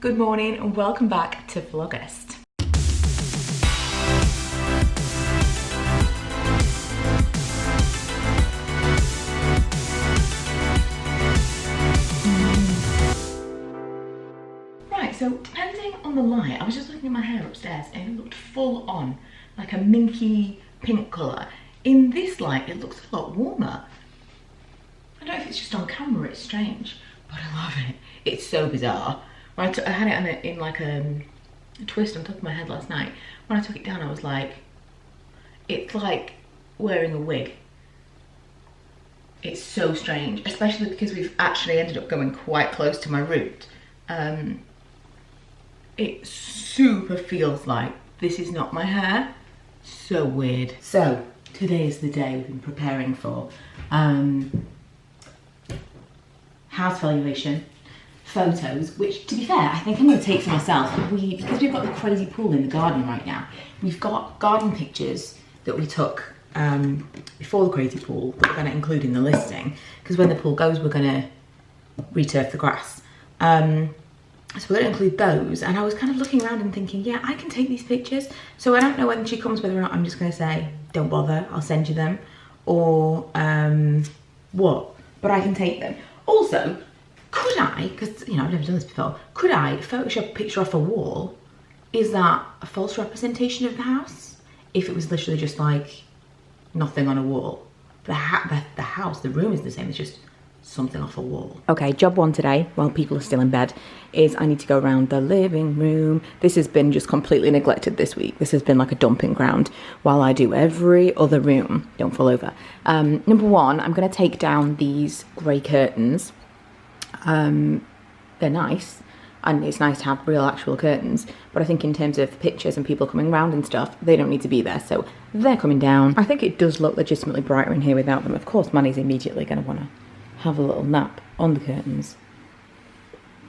Good morning and welcome back to Vlogust. Right, so depending on the light, I was just looking at my hair upstairs and it looked full on, like a minky pink colour. In this light, it looks a lot warmer. I don't know if it's just on camera, it's strange, but I love it. It's so bizarre. When I had it in like a twist on top of my head last night. When I took it down, I was like, it's like wearing a wig. It's so strange, especially because we've actually ended up going quite close to my root. It super feels like this is not my hair. So weird. So today is the day we've been preparing for. House valuation, photos, which to be fair, I think I'm going to take for myself. Because we've got the crazy pool in the garden right now, we've got garden pictures that we took before the crazy pool that we're going to include in the listing, because when the pool goes, we're going to returf the grass. So we're going to include those, and I was kind of looking around and thinking, yeah, I can take these pictures. So I don't know when she comes, whether or not I'm just going to say, don't bother, I'll send you them, or what, but I can take them. Also, could I, because, you know, I've never done this before, could I Photoshop a picture off a wall? Is that a false representation of the house? If it was literally just like nothing on a wall. The house, the room is the same, it's just something off a wall. Okay, job one today, while people are still in bed, is I need to go around the living room. This has been just completely neglected this week. This has been like a dumping ground while I do every other room. Don't fall over. Number one, I'm gonna take down these grey curtains. They're nice, and it's nice to have real actual curtains, but I think in terms of pictures and people coming around and stuff, they don't need to be there, so they're coming down. I think it does look legitimately brighter in here without them. Of course, Manny's immediately gonna wanna have a little nap on the curtains.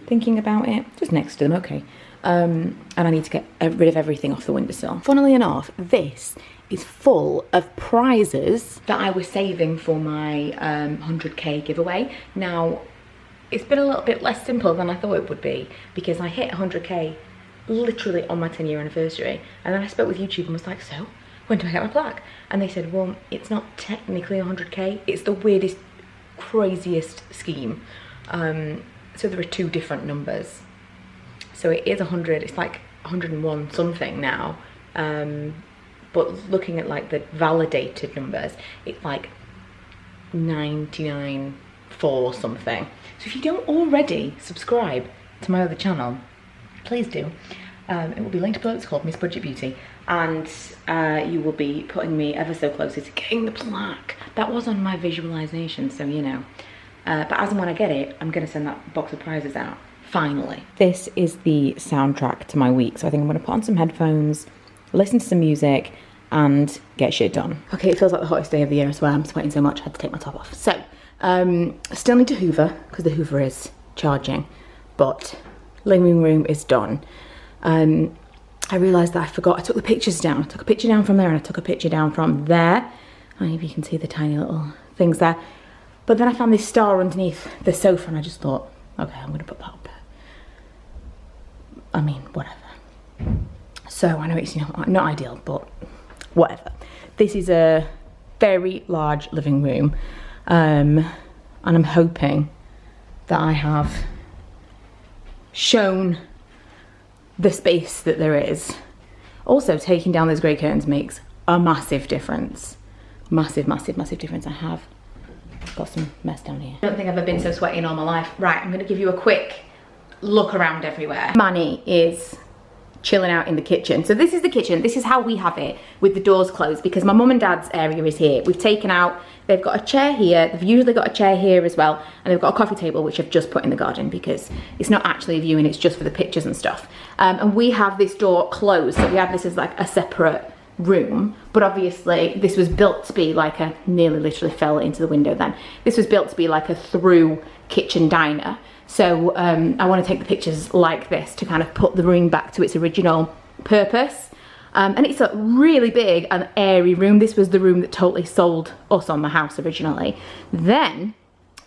Thinking about it, just next to them, okay. And I need to get rid of everything off the windowsill. Funnily enough, this is full of prizes that I was saving for my 100k giveaway. Now, it's been a little bit less simple than I thought it would be, because I hit 100k literally on my 10-year anniversary. And then I spoke with YouTube and was like, so, when do I get my plaque? And they said, well, it's not technically 100k, it's the weirdest, craziest scheme. So there are two different numbers. So it is 100, it's like 101 something now. But looking at like the validated numbers, it's like 99.4 something. So if you don't already subscribe to my other channel, please do. It will be linked below. It's called Miss Budget Beauty, and you will be putting me ever so closer to getting the plaque. That was on my visualization, so you know. But as and when I get it, I'm going to send that box of prizes out. Finally. This is the soundtrack to my week, so I think I'm going to put on some headphones, listen to some music, and get shit done. Okay, it feels like the hottest day of the year as well. I'm sweating so much I had to take my top off. So, still need to hoover, because the hoover is charging, but living room is done. I realised that I forgot, I took the pictures down. I took a picture down from there and I took a picture down from there. I don't know if you can see the tiny little things there. But then I found this star underneath the sofa and I just thought, okay, I'm gonna put that up. I mean, whatever. So I know it's, you know, not ideal, but whatever. This is a very large living room. And I'm hoping that I have shown the space that there is. Also, taking down those grey curtains makes a massive difference. Massive, massive, massive difference. I have got some mess down here. I don't think I've ever been so sweaty in all my life. Right, I'm gonna give you a quick look around everywhere. Manny is chilling out in the kitchen. So this is the kitchen. This is how we have it with the doors closed, because my mum and dad's area is here. We've taken out, they've got a chair here. They've usually got a chair here as well. And they've got a coffee table, which I've just put in the garden because it's not actually a viewing, it's just for the pictures and stuff. And we have this door closed. So we have this as like a separate room, but obviously this was built to be like a, nearly literally fell into the window then. This was built to be like a through kitchen diner. So I want to take the pictures like this to kind of put the room back to its original purpose. And it's a really big and airy room. This was the room that totally sold us on the house originally. Then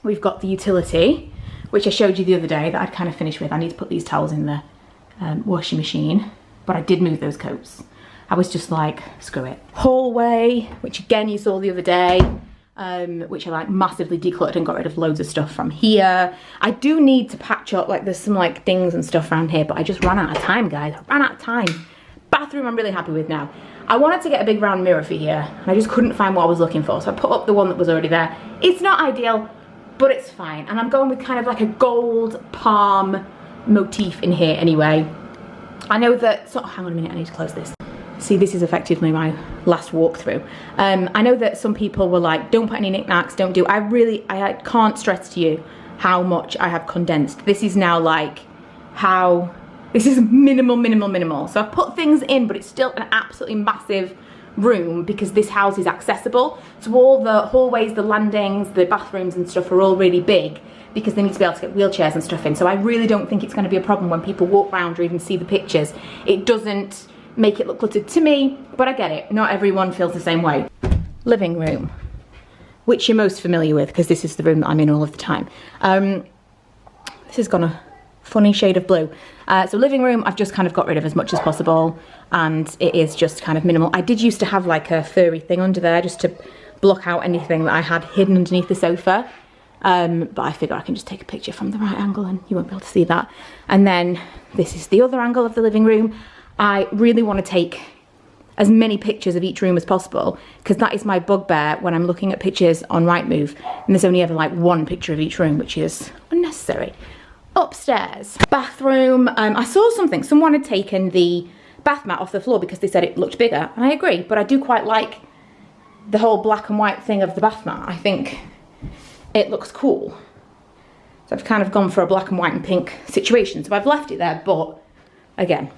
we've got the utility, which I showed you the other day that I'd kind of finished with. I need to put these towels in the washing machine, but I did move those coats. I was just like, screw it. Hallway, which again you saw the other day, which I like massively decluttered and got rid of loads of stuff from here. I do need to patch up, like there's some like dings and stuff around here, but I just ran out of time, guys. I ran out of time. Bathroom I'm really happy with now. I wanted to get a big round mirror for here, and I just couldn't find what I was looking for, so I put up the one that was already there. It's not ideal, but it's fine. And I'm going with kind of like a gold palm motif in here anyway. I know that, so, hang on a minute, I need to close this. See, this is effectively my last walkthrough. I know that some people were like, don't put any knickknacks, don't do, I can't stress to you how much I have condensed. This is now like how, this is minimal. So I've put things in, but it's still an absolutely massive room because this house is accessible. So all the hallways, the landings, the bathrooms and stuff are all really big because they need to be able to get wheelchairs and stuff in. So I really don't think it's going to be a problem when people walk around or even see the pictures. It doesn't make it look cluttered to me, but I get it. Not everyone feels the same way. Living room, which you're most familiar with because this is the room that I'm in all of the time. This has gone a funny shade of blue. So living room, I've just kind of got rid of as much as possible, and it is just kind of minimal. I did used to have like a furry thing under there just to block out anything that I had hidden underneath the sofa. But I figure I can just take a picture from the right angle and you won't be able to see that. And then this is the other angle of the living room. I really want to take as many pictures of each room as possible because that is my bugbear when I'm looking at pictures on Rightmove, and there's only ever like one picture of each room, which is unnecessary. Upstairs, bathroom, I saw something, someone had taken the bath mat off the floor because they said it looked bigger, and I agree, but I do quite like the whole black and white thing of the bath mat. I think it looks cool. So I've kind of gone for a black and white and pink situation, so I've left it there, but again,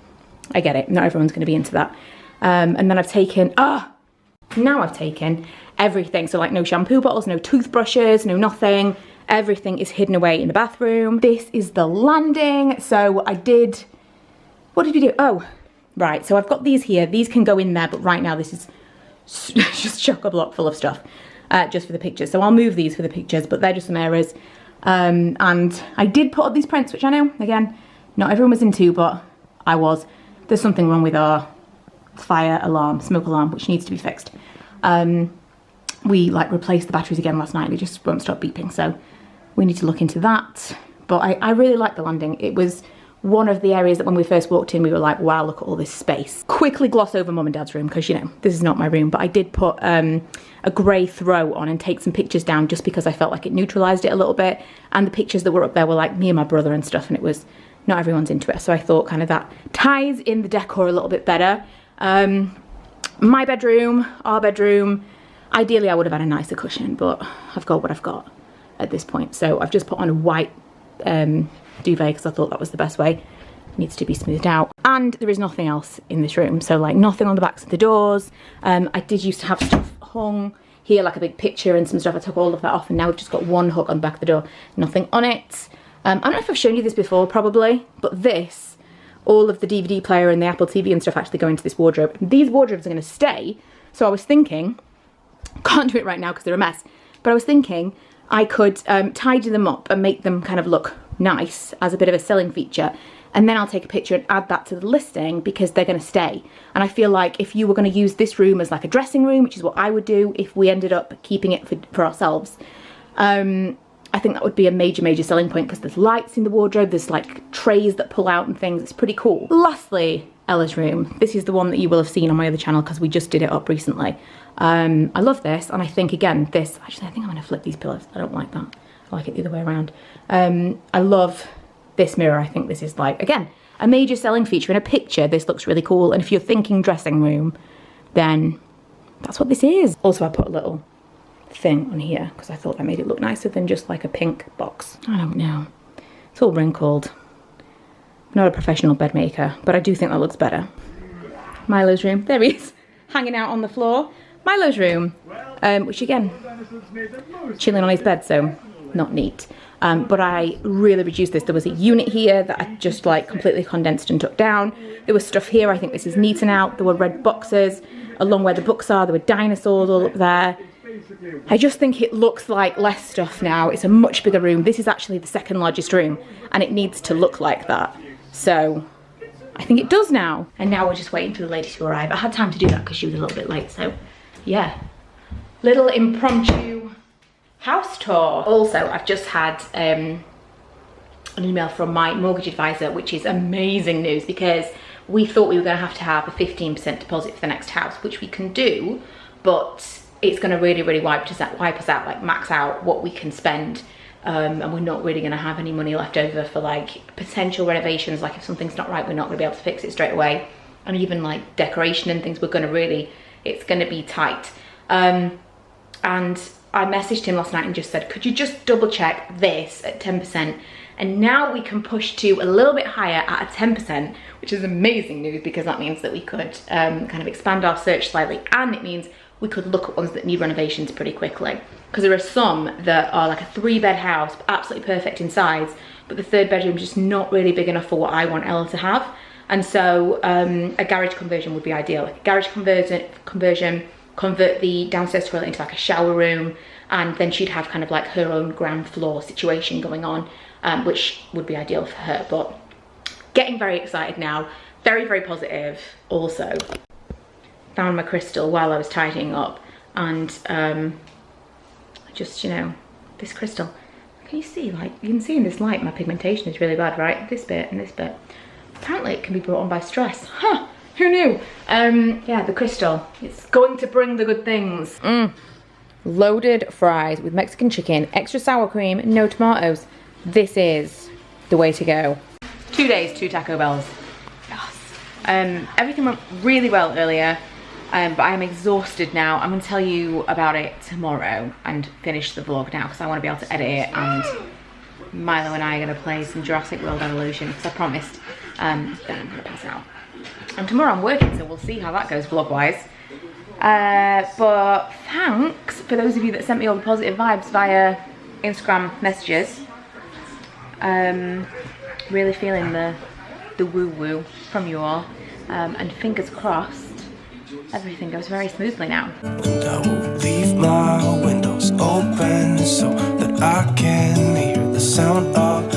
I get it, not everyone's going to be into that. And then I've taken, now I've taken everything. So like no shampoo bottles, no toothbrushes, no nothing. Everything is hidden away in the bathroom. This is the landing. So I did, what did we do? Oh, right, so I've got these here. These can go in there, but right now this is just chock-a-block full of stuff just for the pictures. So I'll move these for the pictures, but they're just some errors. And I did put up these prints, which I know, again, not everyone was into, but I was. There's something wrong with our fire alarm, smoke alarm, which needs to be fixed. We like replaced the batteries again last night and it just won't stop beeping, so we need to look into that. But I really like the landing. It was one of the areas that when we first walked in we were like, wow, look at all this space. Quickly gloss over mum and dad's room because, you know, this is not my room, but I did put a grey throw on and take some pictures down just because I felt like it neutralised it a little bit, and the pictures that were up there were like me and my brother and stuff, and it was, not everyone's into it, so I thought kind of that ties in the decor a little bit better. My bedroom, our bedroom, ideally I would have had a nicer cushion, but I've got what I've got at this point. So I've just put on a white duvet because I thought that was the best way. It needs to be smoothed out. And there is nothing else in this room, so like nothing on the backs of the doors. I did used to have stuff hung here, like a big picture and some stuff. I took all of that off and now we've just got one hook on the back of the door, nothing on it. I don't know if I've shown you this before, probably, but this, all of the DVD player and the Apple TV and stuff actually go into this wardrobe. These wardrobes are going to stay, so I was thinking, can't do it right now because they're a mess, but I was thinking I could tidy them up and make them kind of look nice as a bit of a selling feature, and then I'll take a picture and add that to the listing because they're going to stay. And I feel like if you were going to use this room as like a dressing room, which is what I would do if we ended up keeping it for ourselves, I think that would be a major selling point because there's lights in the wardrobe, there's like trays that pull out and things. It's pretty cool. Lastly, Ella's room. This is the one that you will have seen on my other channel because we just did it up recently. I love this, and I think again this, actually I think I'm going to flip these pillows. I don't like that. I like it the other way around. I love this mirror. I think this is like, again, a major selling feature. In a picture this looks really cool, and if you're thinking dressing room, then that's what this is. Also I put a little thing on here because I thought that made it look nicer than just like a pink box. I don't know, it's all wrinkled. I'm not a professional bed maker, but I do think that looks better. Milo's room, there he is, hanging out on the floor. Milo's room, which again, chilling on his bed, so not neat. But I really reduced this. There was a unit here that I just like completely condensed and took down. There was stuff here, I think this is neaten out. There were red boxes along where the books are. There were dinosaurs all up there. I just think it looks like less stuff now. It's a much bigger room. This is actually the second largest room and it needs to look like that. So I think it does now. And now we're just waiting for the lady to arrive. I had time to do that because she was a little bit late, so yeah. Little impromptu house tour. Also, I've just had an email from my mortgage advisor, which is amazing news because we thought we were going to have a 15% deposit for the next house, which we can do, but it's going to really wipe us out, like max out what we can spend. And we're not really going to have any money left over for like potential renovations. Like if something's not right, we're not going to be able to fix it straight away. And even like decoration and things, we're going to really, it's going to be tight. And I messaged him last night and just said, could you just double check this at 10%? And now we can push to a little bit higher at a 10%, which is amazing news because that means that we could kind of expand our search slightly, and it means we could look at ones that need renovations pretty quickly. Because there are some that are like a 3-bed house, absolutely perfect in size, but the 3rd bedroom is just not really big enough for what I want Ella to have. And so a garage conversion would be ideal. Like a garage conversion, convert the downstairs toilet into like a shower room, and then she'd have kind of like her own ground floor situation going on, which would be ideal for her. But getting very excited now, very positive. Also found my crystal while I was tidying up, and just, you know, this crystal, can you see, like, you can see in this light my pigmentation is really bad, right? This bit and this bit. Apparently it can be brought on by stress. Huh, who knew? Yeah, the crystal, it's going to bring the good things. Loaded fries with Mexican chicken, extra sour cream, no tomatoes. This is the way to go. 2 days, 2 Taco Bells. Yes. Everything went really well earlier. But I am exhausted now. I'm going to tell you about it tomorrow and finish the vlog now because I want to be able to edit it, and Milo and I are going to play some Jurassic World Evolution because I promised. Then I'm going to pass out. And tomorrow I'm working, so we'll see how that goes vlog-wise. But thanks for those of you that sent me all the positive vibes via Instagram messages. Really feeling the woo-woo from you all. And fingers crossed, everything goes very smoothly now. And I will leave my windows open so that I can hear the sound of